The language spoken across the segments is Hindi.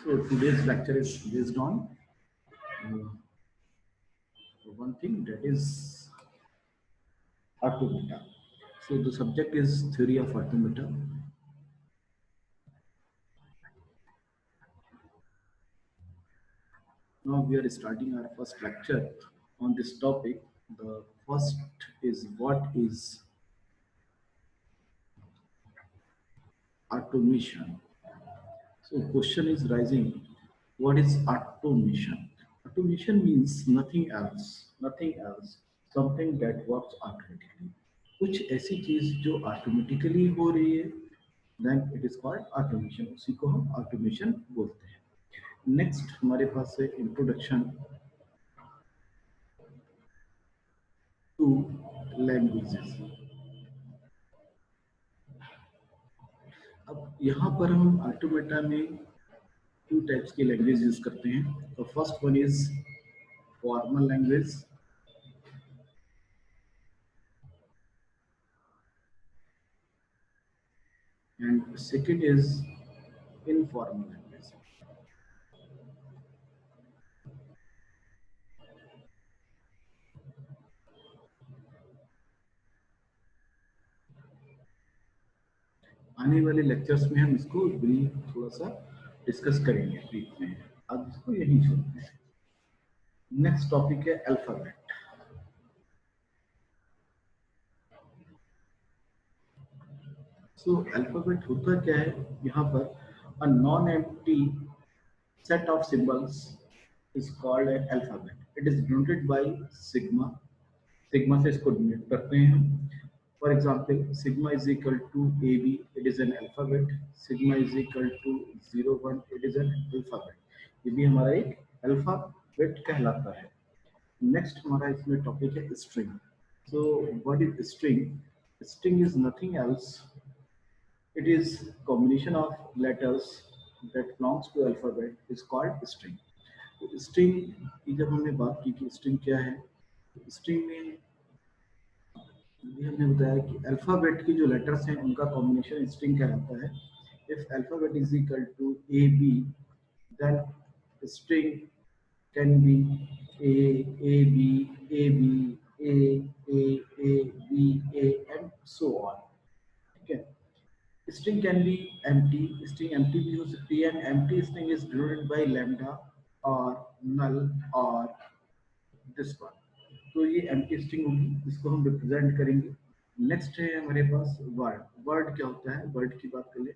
So today's lecture is based on uh, one thing, that is automata. So the subject is theory of automata. Now we are starting our first lecture on this topic. The first is, what is automation? So question is rising, what is automation? Automation means nothing else, something that works automatically. कुछ ऐसी चीज जो ऑटोमेटिकली हो रही है, then it is called automation, उसी को हम ऑटोमेशन बोलते हैं। नेक्स्ट हमारे पास है इंट्रोडक्शन टू लैंग्वेजेस। अब यहाँ पर हम ऑटोमेटा में टू टाइप्स की लैंग्वेज यूज करते हैं। तो first one is formal language, and second is informal language. आने वाले लेक्चर्स में हम इसको ब्रीफ थोड़ा सा डिस्कस करेंगे ब्रीफ में, अब इसको यहीं छोड़ते हैं। नेक्स्ट टॉपिक है अल्फाबेट। सो अल्फाबेट होता क्या है, यहाँ पर a non empty set of symbols is called an alphabet. It is denoted by sigma. Sigma से इसको denote करते हैं हम। For example, sigma is equal to AB. It is an alphabet. Sigma is equal to 01. It is an alphabet. ये भी हमारा एक alphabet कहलाता है। Next हमारा इसमें टॉपिक है string. So what is string? String is nothing else. It is combination of letters that belongs to alphabet is called string. तो string की जब हमने बात की कि string क्या है, string में ये हमने बताया कि अल्फाबेट की जो लेटर्स हैं उनका कॉम्बिनेशन स्ट्रिंग कहलाता है। If alphabet is equal to A B, then string can be A B A B A B A and so on. ठीक है, string can be empty, string empty भी हो सकती है, and empty string is denoted by lambda or null or this one। तो ये empty string होगी, इसको हम रिप्रेजेंट करेंगे। नेक्स्ट है हमारे पास वर्ड। वर्ड क्या होता है, वर्ड की बात करें,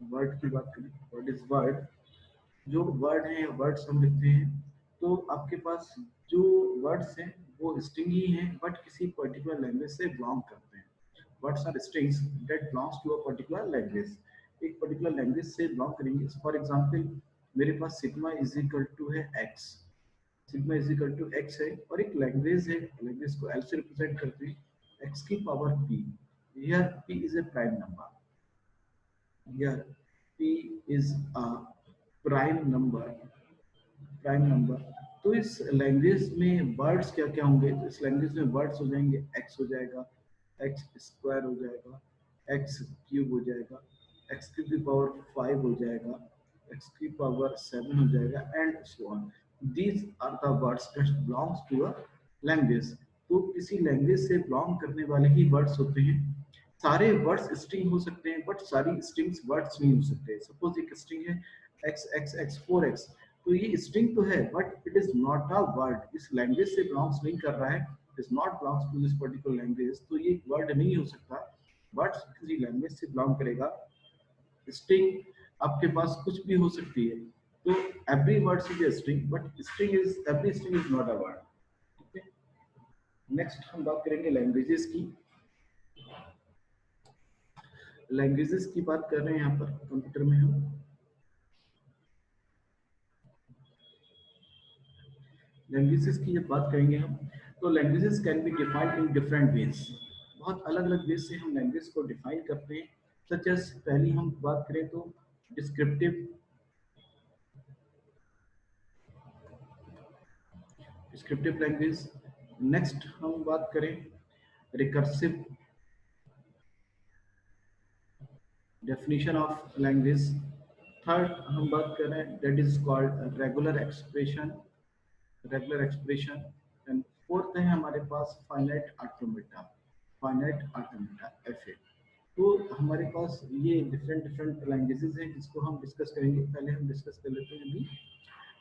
वर्ड की बात करें, व्हाट इज वर्ड? जो वर्ड है, वर्ड्स हम लिखते हैं, तो आपके पास जो वर्ड्स हैं वो स्ट्रिंग ही हैं, बट किसी पर्टिकुलर लैंग्वेज से बिलोंग करते हैं। Words are strings that belongs to a particular language. एक पर्टिकुलर लैंग्वेज से बिलोंग करेंगे। फॉर एग्जांपल मेरे पास सिग्मा इज इक्वल टू है x, sigma is equal to x है, और एक लैंग्वेज है, लैंग्वेज को l से रिप्रेजेंट करते हैं, x की power p। Here p is a prime number, here p is a prime number, prime number. तो इस लैंग्वेज में वर्ड्स क्या क्या होंगे, तो इस लैंग्वेज में वर्ड्स हो जाएंगे, x हो जाएगा, एक्स स्क्वायर हो जाएगा, एक्स क्यूब हो जाएगा, एक्स क्यूब की पावर 5 हो जाएगा, एक्स की पावर 7 हो जाएगा, and so on. These are the words that belongs to a language. तो किसी लैंग्वेज से बिलोंग करने वाले ही वर्ड्स होते हैं। सारे वर्ड्स स्ट्रिंग हो सकते हैं, बट सारी स्ट्रिंग्स वर्ड्स नहीं हो सकते। सपोज एक स्ट्रिंग है एक्स एक्स एक्स 4x, तो ये स्ट्रिंग तो है, but it is not a word, इस लैंग्वेज से बिलोंग्स नहीं कर रहा है, is not belongs to this particular language, तो ये वर्ड नहीं हो सकता। वर्ड किसी लैंग्वेज से बिलोंग करेगा। स्ट्रिंग आपके पास कुछ भी हो सकती है, तो every word is a string, but string is every string is not a word। ठीक है, नेक्स्ट हम बात करेंगे लैंग्वेजेस की। लैंग्वेजेस की बात कर रहे हैं यहाँ पर कंप्यूटर में हम। लैंग्वेजेस की जब बात करेंगे हम, तो languages can be defined in different ways. बहुत अलग अलग वेज से हम लैंग्वेज को डिफाइन करते हैं। सच एज पहली हम बात करें तो डिस्क्रिप्टिव, डिस्क्रिप्टिव लैंग्वेज। नेक्स्ट हम बात करें recursive, definition of language. Third हम बात कर रहे हैं that is called regular expression. And fourth है हमारे पास फाइनाइट ऑटोमेटा एफ ए। तो हमारे पास ये डिफरेंट डिफरेंट लैंग्वेजेस हैं जिसको हम डिस्कस करेंगे। पहले हम डिस्कस कर लेते हैं अभी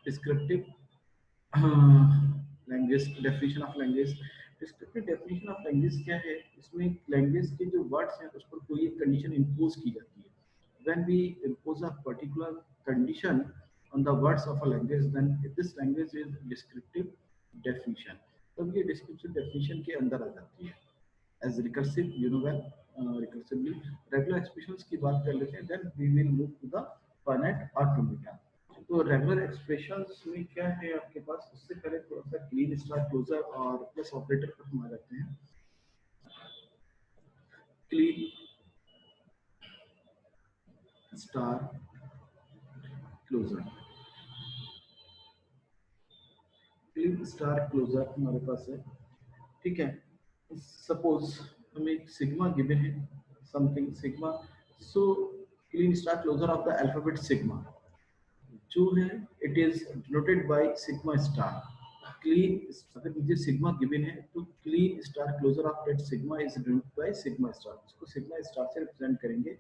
descriptive language, definition of language. Descriptive definition of language क्या है? इसमें लैंग्वेज के जो वर्ड्स हैं उस पर कोई एक कंडीशन इम्पोज की जाती है। when we impose a particular condition on the words of a language, then this language is descriptive definition। तब ये descriptive definition के अंदर आ जाती है। as recursive, you know well, recursively regular expressions की बात कर लेते हैं, then we will move to the finite automata। तो रेगुलर एक्सप्रेशंस में क्या है आपके पास? उससे पहले थोड़ा सा क्लीन स्टार क्लोजर और प्लस ऑपरेटर पर हम आ जाते हैं। Kleene star closure, Kleene star closure हमारे पास है, ठीक है। सपोज हमें सिग्मा गिवन है, something sigma. So Kleene star closure of the alphabet sigma जो है it is denoted by sigma star. Kleene, अगर मुझे सिग्मा गिवन है तो Kleene star closure of that sigma is denoted by sigma star, इसको सिग्मा स्टार से रिप्रेजेंट करेंगे।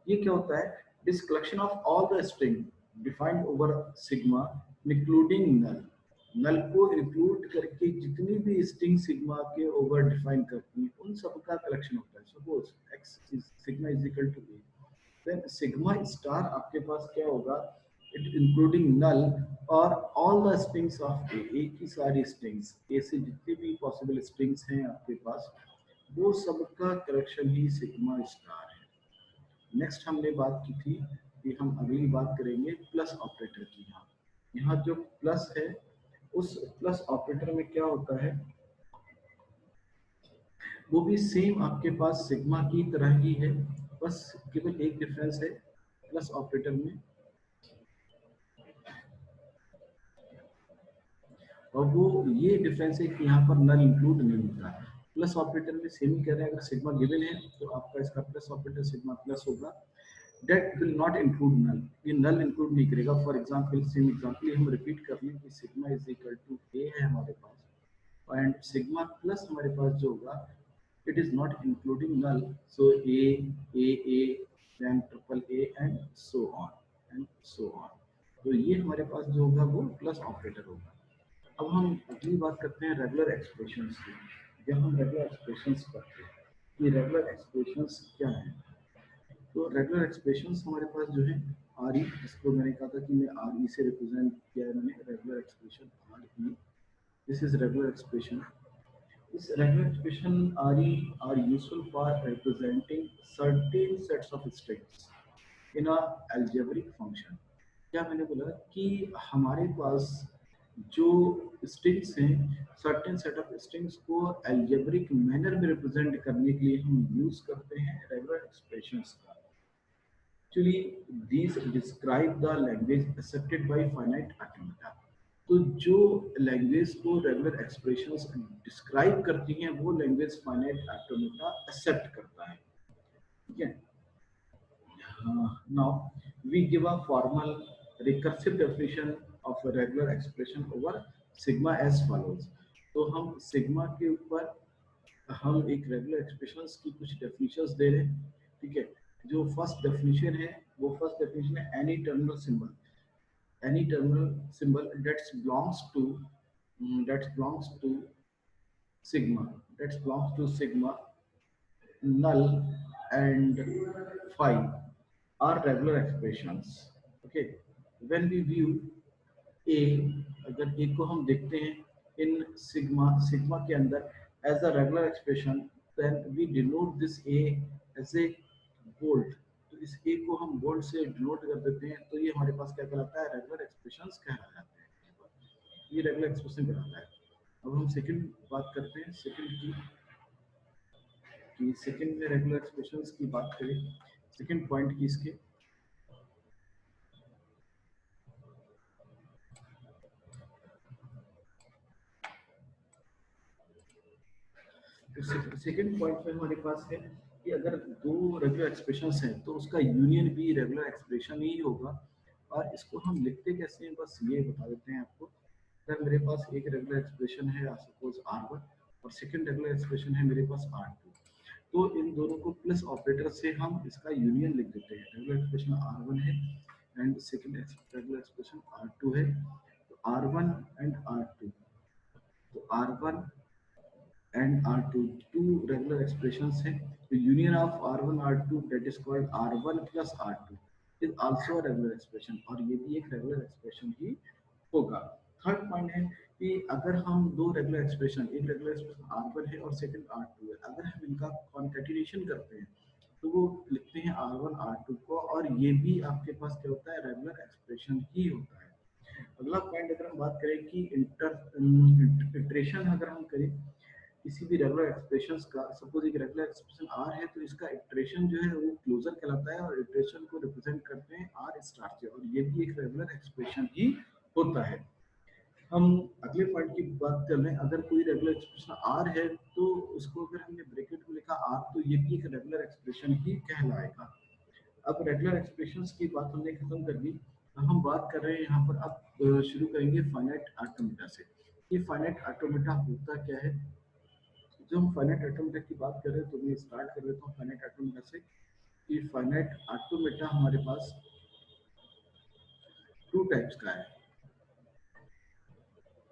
ये क्या होता है? This collection of all the string defined over sigma including null. Null को इंक्लूड करके जितनी भी स्ट्रिंग सिग्मा के ओवर डिफाइन करती हैं उन सब का कलेक्शन होता है। Suppose X is sigma is equal to A, then sigma star आपके पास क्या होगा? इट इंक्लूडिंग नल और ऑल द स्ट्रिंग्स ऑफ ए की सारी स्ट्रिंग्स, ए से जितनी भी पॉसिबल स्ट्रिंग्स हैं आपके पास वो सबका कलेक्शन ही सिग्मा स्टार है। नेक्स्ट हमने बात की थी कि हम अगली बात करेंगे प्लस ऑपरेटर की। यहाँ यहाँ जो प्लस है उस प्लस ऑपरेटर में क्या होता है? वो भी सेम आपके पास सिग्मा की तरह ही है, बस केवल एक डिफरेंस है प्लस ऑपरेटर में, और वो ये डिफरेंस है कि यहाँ पर नल इंक्लूड नहीं होता है। प्लस ऑपरेटर में सेम ही कह रहे हैं, अगर सिग्मा गिवन है तो आपका इसका प्लस ऑपरेटर सिग्मा प्लस होगा। डेट विल नॉट इंक्लूड नल, ये नल इंक्लूड नहीं करेगा। फॉर एग्जाम्पल सेम एग्जाम्पल हम रिपीट कर लें कि सिग्मा इज इक्वल टू ए है हमारे पास, एंड सिग्मा प्लस हमारे पास जो होगा it is not including null, so a then triple a and so on। तो ये हमारे पास जो होगा वो प्लस ऑपरेटर होगा। अब हम अगली बात करते हैं रेगुलर एक्सप्रेशंस की। जब हम रेगुलर एक्सप्रेशंस करते हैं, ये रेगुलर एक्सप्रेशंस क्या है? तो रेगुलर एक्सप्रेशंस हमारे पास जो है आर ई, जिसको मैंने कहा था कि मैं आर ई से रिप्रेजेंट किया है मैंने, regular expression R E, this is regular expression. This regular expression RE are useful for representing certain sets of strings in a algebraic function। क्या मैंने बोला कि हमारे पास जो स्ट्रिंग्स हैं, सर्टेन सेट ऑफ स्ट्रिंग्स को एल्जेब्रिक मैनर में रिप्रेजेंट करने के लिए हम यूज करते हैं रेगुलर एक्सप्रेशंस का। Actually, these describe the language accepted by finite automata। तो जो लैंग्वेज को रेगुलर एक्सप्रेशंस डिस्क्राइब करती हैं वो लैंग्वेज फाइनाइट ऑटोमेटा एक्सेप्ट करता है, ठीक है। Now we give a formal recursive definition of regular expression over sigma as follows. तो हम सिग्मा के ऊपर हम एक रेगुलर एक्सप्रेशंस की कुछ डेफिनेशंस दे रहे हैं, ठीक है। जो फर्स्ट डेफिनेशन है वो फर्स्ट डेफिनेशन है any terminal symbol that belongs to sigma, null and phi are regular expressions। okay, when we view a, अगर a को हम देखते हैं इन सिग्मा के अंदर as a regular expression, then we denote this a as a bold. तो इस a को हम बोल्ड से डिनोट कर देते हैं, तो ये हमारे पास क्या कहलाता है? रेगुलर एक्सप्रेशंस कहलाते हैं। ये रेगुलर एक्सप्रेशन कहलाता है। अब हम सेकंड बात करते हैं, सेकंड की कि सेकंड में रेगुलर एक्सप्रेशंस की बात करें, सेकंड पॉइंट की इसके, तो सेकंड पॉइंट में हमारे पास है कि अगर दो रेगुलर एक्सप्रेशंस हैं तो उसका यूनियन भी रेगुलर एक्सप्रेशन ही होगा। और इसको हम लिखते कैसे हैं बस ये बता देते हैं आपको। अगर मेरे पास एक रेगुलर एक्सप्रेशन है सपोज R1 और सेकंड रेगुलर एक्सप्रेशन है मेरे पास R2, तो इन दोनों को प्लस ऑपरेटर से हम इसका यूनियन लिख देते हैं। रेगुलर एक्सप्रेशन R1 है and second regular expression R2 है, तो R1 एंड R2, तो R1 and R2 two regular expressions हैं। The union of R1 R2 that is called R1 plus R2 is also a regular expression और ये भी एक regular expression ही होगा। थर्ड पॉइंट है कि अगर हम दो रेगुलर एक्सप्रेशन, एक रेगुलर एक्सप्रेशन R1 है और सेकंड R2 है, अगर हम इनका कॉन्केटिनेशन करते हैं तो वो लिखते हैं R1 R2 को, और ये भी आपके पास क्या होता है, रेगुलर एक्सप्रेशन ही होता है। अगला पॉइंट अगर हम बात करें कि इटरेशन अगर हम करें किसी भी रेगुलर एक्सप्रेशंस का, सपोज एक रेगुलर एक्सप्रेशन आर है तो इसका इटरेशन जो है वो क्लोजर कहलाता है और इटरेशन को रिप्रेजेंट करते हैं आर स्टार से, और ये भी एक रेगुलर एक्सप्रेशन ही होता है। हम अगले पॉइंट की बात कर लें, अगर कोई रेगुलर एक्सप्रेशन आर है तो उसको अगर हमने ब्रैकेट में लिखा आर तो ये भी एक रेगुलर एक्सप्रेशन ही कहलाएगा। अब रेगुलर एक्सप्रेशंस की बात हमने खत्म कर दी, हम बात कर रहे हैं यहाँ पर, अब शुरू करेंगे फाइनाइट ऑटोमेटा से। ये फाइनाइट ऑटोमेटा होता क्या है। जो हम फाइनाइट ऑटोमेटा की बात कर रहे हैं तो मैं स्टार्ट कर देता हूँ फाइनाइट ऑटोमेटा से। कि फाइनाइट ऑटोमेटा हमारे पास टू टाइप्स का है।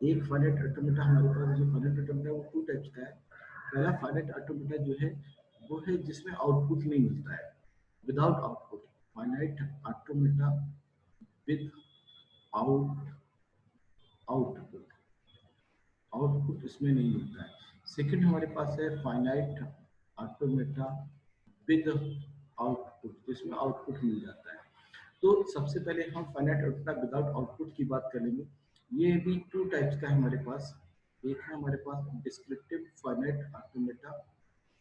एक फाइनाइट ऑटोमेटा हमारे पास, जो फाइनाइट ऑटोमेटा वो टू टाइप्स का है। पहला फाइनाइट ऑटोमेटा जो है वो है जिसमें आउटपुट नहीं मिलता है, without output, finite automata with out output, output इसमें नहीं मिलता है। सेकंड हमारे पास है फाइनाइट ऑटोमेटा विद आउटपुट, जिसमें आउटपुट मिल जाता है। तो सबसे पहले हम फाइनाइट ऑटोमेटा विदाउट आउटपुट की बात करेंगे। ये भी टू टाइप्स का है हमारे पास। एक है हमारे पास डिस्क्रिप्टिव फाइनाइट ऑटोमेटा,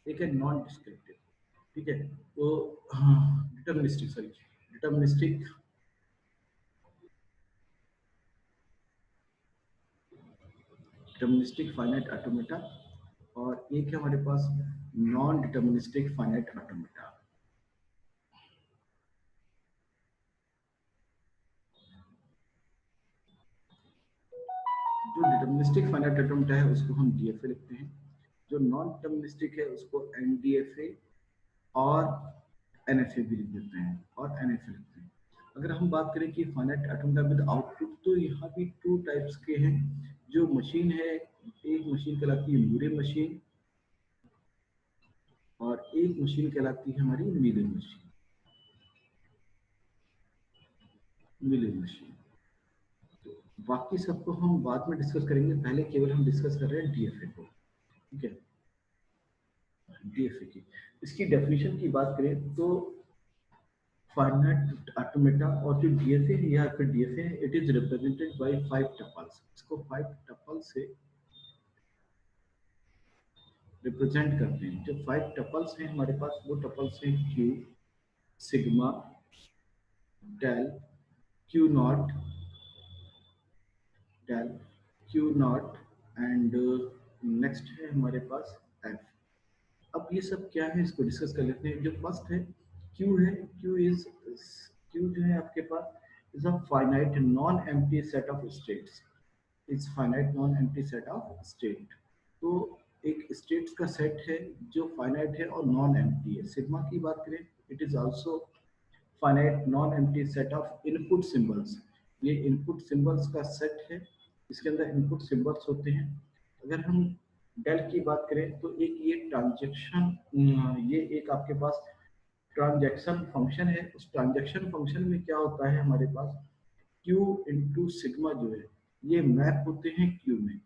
एक है नॉन डिस्क्रिप्टिव। ठीक है, तो deterministic, sorry, deterministic deterministic finite automata, और एक है हमारे पास नॉन डिटर्मिनिस्टिक फाइनाइट ऑटोमेटा। जो डिटर्मिनिस्टिक फाइनाइट ऑटोमेटा है उसको हम डीएफए लिखते हैं, जो नॉन डिटर्मिनिस्टिक है उसको एनडीएफए और एनएफए भी लिख देते हैं, और एनएफए लिखते हैं। अगर हम बात करें कि फाइनाइट ऑटोमेटा विद आउटपुट, तो यहाँ भी टू टाइप्स के हैं। जो मशीन है, एक मशीन कहलाती है मूरे मशीन और एक मशीन कहलाती है हमारी मिलिंग मशीन। मिलिंग मशीन, तो बाकी सबको हम बाद में डिस्कस करेंगे, पहले केवल हम डिस्कस कर रहे हैं डीएफए को। ठीक है, डीएफए की इसकी डेफिनेशन की बात करें तो फाइनाइट ऑटोमेटा और जो डीएफए है या फिर डीएफए है, it is represented by 5 tuples. इसको 5 टपल से रिप्रेजेंट करते हैं। जो 5 टपल्स हैं हमारे पास, वो टपल्स हैं Q, sigma, del, Q naught, del, Q naught and next है हमारे पास एफ। अब ये सब क्या है इसको डिस्कस कर लेते हैं। जो फर्स्ट है क्यू है, क्यू जो है आपके पास is a finite non empty set of states, is finite non empty set of state. तो एक स्टेट्स का सेट है जो फाइनाइट है और नॉन एम्प्टी है। सिग्मा की बात करें, it is also finite non empty set of input symbols. ये इनपुट सिंबल्स का सेट है, इसके अंदर इनपुट सिंबल्स होते हैं। अगर हम डेल की बात करें तो एक ये ट्रांजेक्शन, ये एक आपके पास ट्रांजैक्शन फंक्शन है। उस ट्रांजैक्शन फंक्शन में क्या होता है हमारे पास, क्यू इंटू सिग्मा जो है ये मैप होते हैं क्यू में।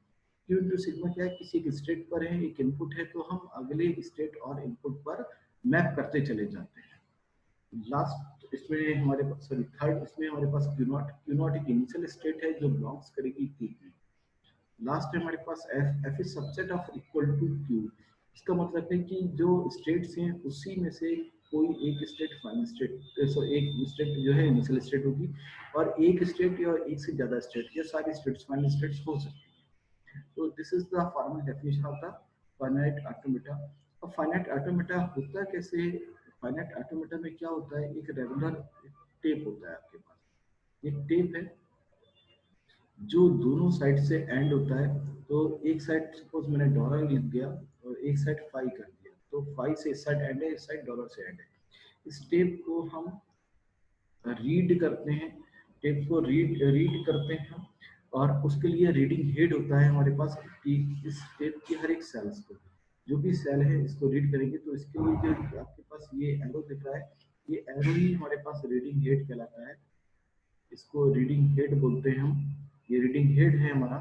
क्यू इंटू सिग्मा क्या है, किसी एक स्टेट पर है, एक इनपुट है, तो हम अगले स्टेट और इनपुट पर मैप करते चले जाते हैं। लास्ट इसमें हमारे पास, सॉरी थर्ड इसमें हमारे पास क्यू नॉट, क्यू नॉट एक इनिशियल स्टेट है जो बिलोंग्स करेगी क्यू में। लास्ट है हमारे पास F, F is subset of equal to Q. इसका मतलब है कि जो स्टेट्स हैं उसी में से कोई एक स्टेट फाइनल स्टेट, सो एक स्टेट जो है इनिशियल स्टेट होगी, और एक स्टेट या एक से ज्यादा स्टेट या सारी स्टेट्स फाइनल स्टेट्स हो सकती हैं। तो this is the formal definition of the finite automata. अब फाइनाइट ऑटोमेटा होता कैसे, फाइनाइट ऑटोमेटा में क्या होता है, एक रेगुलर टेप होता है आपके पास। एक टेप है जो दोनों साइड से एंड होता है। तो एक साइड सपोज मैंने डॉलर लिख दिया और एक साइड फाई कर दिया, तो फाई से इस साइड एंड है, इस साइड डॉलर से एंड है। इस टेप को हम रीड करते हैं, टेप को रीड रीड करते हैं, और उसके लिए रीडिंग हेड होता है हमारे पास कि इस टेप की हर एक सेल्स को, जो भी सेल है इसको रीड करेंगे। तो इसके लिए जो आपके पास ये एरो दिख रहा है, ये एरो ही हमारे पास रीडिंग हेड कहलाता है, इसको रीडिंग हेड बोलते हैं हम। ये रीडिंग हेड है हमारा,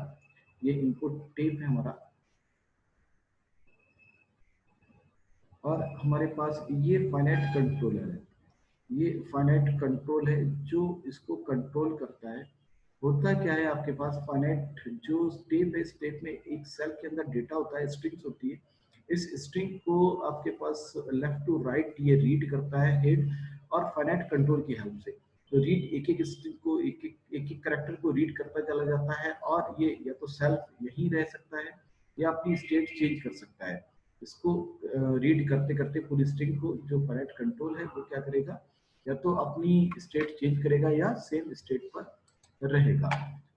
ये इनपुट टेप है हमारा, और हमारे पास ये फाइनाइट कंट्रोलर है। ये फाइनाइट कंट्रोल है जो इसको कंट्रोल करता है। होता क्या है आपके पास फाइनाइट जो स्टेप है, स्टेप में एक सेल के अंदर डेटा होता है, स्ट्रिंग्स होती है। इस स्ट्रिंग को आपके पास लेफ्ट टू राइट ये रीड करता है हेड, और फाइनाइट कंट्रोल की हेल्प से तो रीड एक एक स्ट्रिंग को एक एक करेक्टर को रीड करता चला जाता है, और ये या तो सेल्फ यही रह सकता है या अपनी स्टेट चेंज कर सकता है। इसको रीड करते करते पूरी स्ट्रिंग को जो फाइनाइट कंट्रोल है वो क्या करेगा, या तो अपनी स्टेट चेंज करेगा या सेम स्टेट पर रहेगा।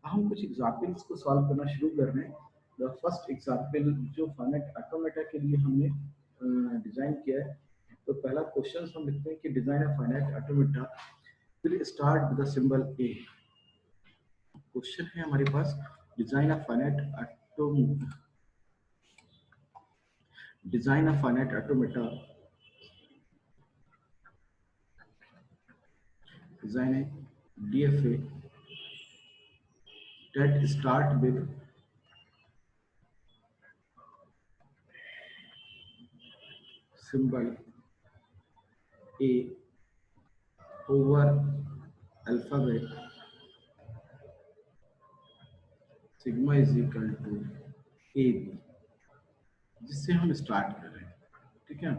हम कुछ एग्जाम्पल्स को सॉल्व करना शुरू कर रहे हैं। द फर्स्ट एग्जाम्पल जो फाइनाइट ऑटोमेटा के लिए हमने डिजाइन किया है, तो पहला क्वेश्चन हम लिखते हैं कि design a finite automata will start with the symbol A. Question है हमारे पास design a finite design a finite automata, design a DFA that start with symbol A over alphabet sigma is equal to AB, जिससे हम स्टार्ट कर रहे हैं। ठीक है,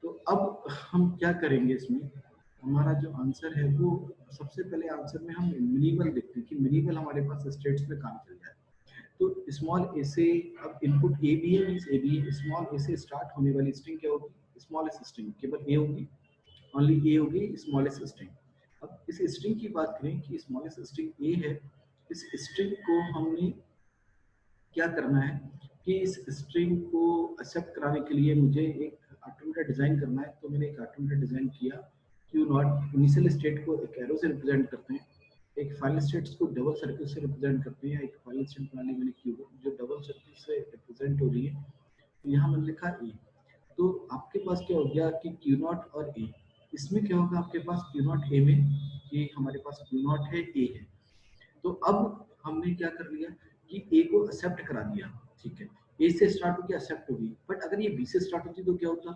तो अब हम क्या करेंगे इसमें, हमारा जो आंसर है वो सबसे पहले आंसर में हम मिनिमल देखते हैं कि मिनिमल हमारे पास स्टेट्स में काम चल जाए। तो स्मॉल ए से, अब इनपुट ए भी है, मींस ए भी है, स्मॉल ए से स्टार्ट होने वाली स्ट्रिंग क्या होगी, स्मॉलेस्ट स्ट्रिंग केवल ए होगी, ओनली ए होगी स्मॉलेस्ट स्ट्रिंग। अब इस स्ट्रिंग की बात करें कि स्मॉलेस्ट स्ट्रिंग ए है, इस स्ट्रिंग को हमने क्या करना है कि इस स्ट्रिंग को एक्सेप्ट कराने के लिए मुझे एक ऑटोमेटा डिजाइन करना है। तो मैंने एक ऑटोमेटा डिजाइन किया, क्यू नॉट इनिशियल स्टेट को एक एरो से रिप्रेजेंट करते हैं, एक फाइनल स्टेट्स को डबल सर्किल से रिप्रेजेंट करते हैं। एक फाइनल स्टेट बना ली मैंने क्यू जो डबल सर्किल से रिप्रेजेंट हो रही है, तो यहाँ मैंने लिखा ए। तो आपके पास क्या हो गया कि क्यू नॉट और ए, इसमें क्या होगा आपके पास क्यू नॉट ए में, ये हमारे पास क्यू नॉट है, ए है। तो अब हमने क्या कर लिया कि ए को एक्सेप्ट करा दिया। ठीक है, ए से स्टार्ट होकर एक्सेप्ट होगी, बट अगर ये बी से स्टार्ट होती तो क्या होता,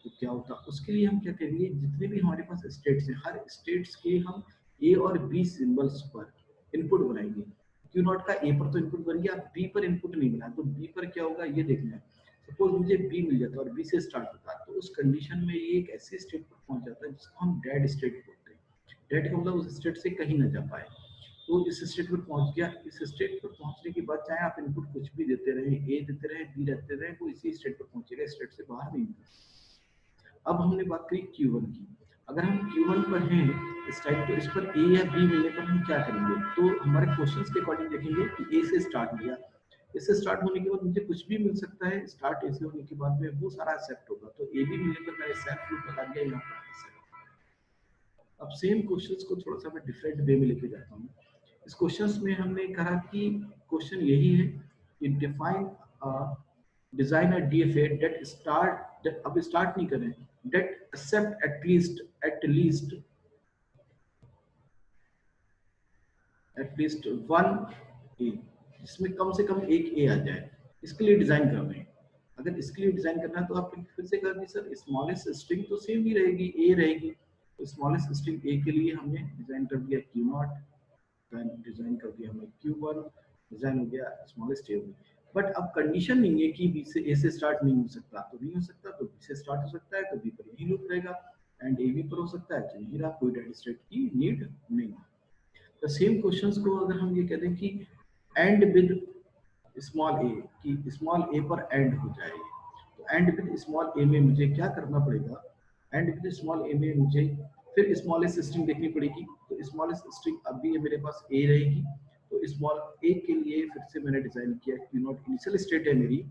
तो क्या होता उसके लिए हम क्या करेंगे, जितने भी हमारे पास स्टेट्स हैं हर स्टेट्स के हम ए और बी सिंबल्स पर इनपुट बनाएंगे। क्यू नॉट का ए पर तो इनपुट बन गया, बी पर इनपुट नहीं बना, तो बी पर क्या होगा ये देखना है। सपोज मुझे बी मिल जाता और बी से स्टार्ट होता, तो उस कंडीशन में ये एक ऐसी स्टेट पर पहुंच जाता है जिसको हम डेड स्टेट बोलते हैं। डेड का मतलब उस स्टेट से कहीं ना जा पाए। तो इस स्टेट पर पहुंच गया, इस स्टेट पर पहुंचने के बाद चाहे आप इनपुट कुछ भी देते रहे, ए देते रहे, बी देते रहे, वो इसी स्टेट पर पहुंचेगा, स्टेट से बाहर नहीं होगा। अब हमने बात करी Q1 की। अगर हम Q1 पर हैं इस टाइम, तो इस पर ए या बी मिलने पर हम क्या करेंगे, तो हमारे क्वेश्चंस के अकॉर्डिंग देखेंगे कि ए से स्टार्ट किया, इससे स्टार्ट होने के बाद मुझे कुछ भी मिल सकता है, स्टार्ट ए से होने के बाद में वो सारा एक्सेप्ट होगा। तो ए भी मिलने पर मैंने सेल्फ रूट लगा दिया यहाँ पर accept। अब सेम क्वेश्चंस को थोड़ा सा मैं डिफरेंट वे में लेके जाता हूँ। इस क्वेश्चंस में हमने कहा कि क्वेश्चन यही है कि define design a DFA that start, अब स्टार्ट नहीं करें, दैट एक्सेप्ट एटलीस्ट वन ए, जिसमें कम से कम एक ए आ जाए, इसके लिए डिजाइन कर रहे हैं। अगर इसके लिए डिजाइन करना है तो आप फिर से कहेंगे सर स्मॉलेस्ट स्ट्रिंग तो सेम ही रहेगी, ए रहेगी। तो स्मॉलेस्ट स्ट्रिंग ए के लिए हमने डिजाइन कर दिया क्यू नॉट, डिजाइन कर दिया हमने Q1, डिजाइन हो गया स्मॉलेस्ट ए हो गई। बट अब कंडीशन नहीं है कि बी से ए से स्टार्ट नहीं हो सकता, तो नहीं हो सकता, तो बी से स्टार्ट हो सकता है, तो बी पर यही लूप रहेगा, एंड ए बी पर हो सकता है, तो यही रहा, कोई डेड स्टेट की नीड नहीं है। तो सेम क्वेश्चंस को अगर हम ये कहते हैं कि एंड विद स्मॉल ए, कि स्मॉल ए पर एंड हो जाए, तो एंड विद स्मॉल ए में मुझे क्या करना पड़ेगा, एंड विद स्मॉल ए में मुझे फिर स्मॉलेस्ट स्ट्रिंग देखनी पड़ेगी। तो तो स्मॉल स्ट्रिंग अभी ये मेरे पास ए रहेगी, तो स्मॉल ए के लिए फिर से मैंने डिजाइन किया क्यू नॉट इनिशियल स्टेट है मेरी,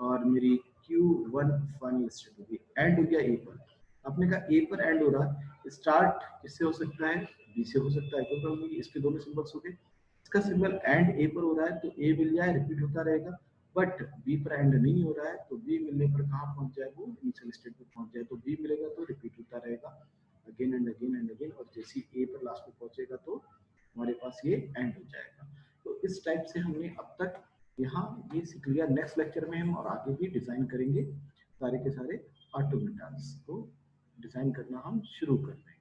और मेरी Q1 फाइनल स्टेट होगी। एंड हो गया ए पर, आपने कहा ए पर एंड हो रहा है, स्टार्ट किससे हो सकता है, बी से हो सकता है, कोई प्रॉब्लम नहीं, इसके दोनों सिंबल्स हो गए। इसका सिंबल एंड ए पर हो रहा है तो ए मिल जाए, रिपीट होता रहेगा। बट बी पर एंड नहीं हो रहा है तो बी मिलने पर कहाँ पहुंच जाए, वो इनिशियल स्टेट पर पहुंच जाए, तो बी मिलेगा तो रिपीट होता रहेगा again and again and again, और जैसे ए पर लास्ट में पहुंचेगा तो हमारे पास ये एंड हो जाएगा। तो इस टाइप से हमने अब तक यहाँ ये सीख लिया। नेक्स्ट लेक्चर में हम और आगे भी डिजाइन करेंगे सारे के सारे ऑटोमेटन्स को डिजाइन करना हम शुरू कर देंगे।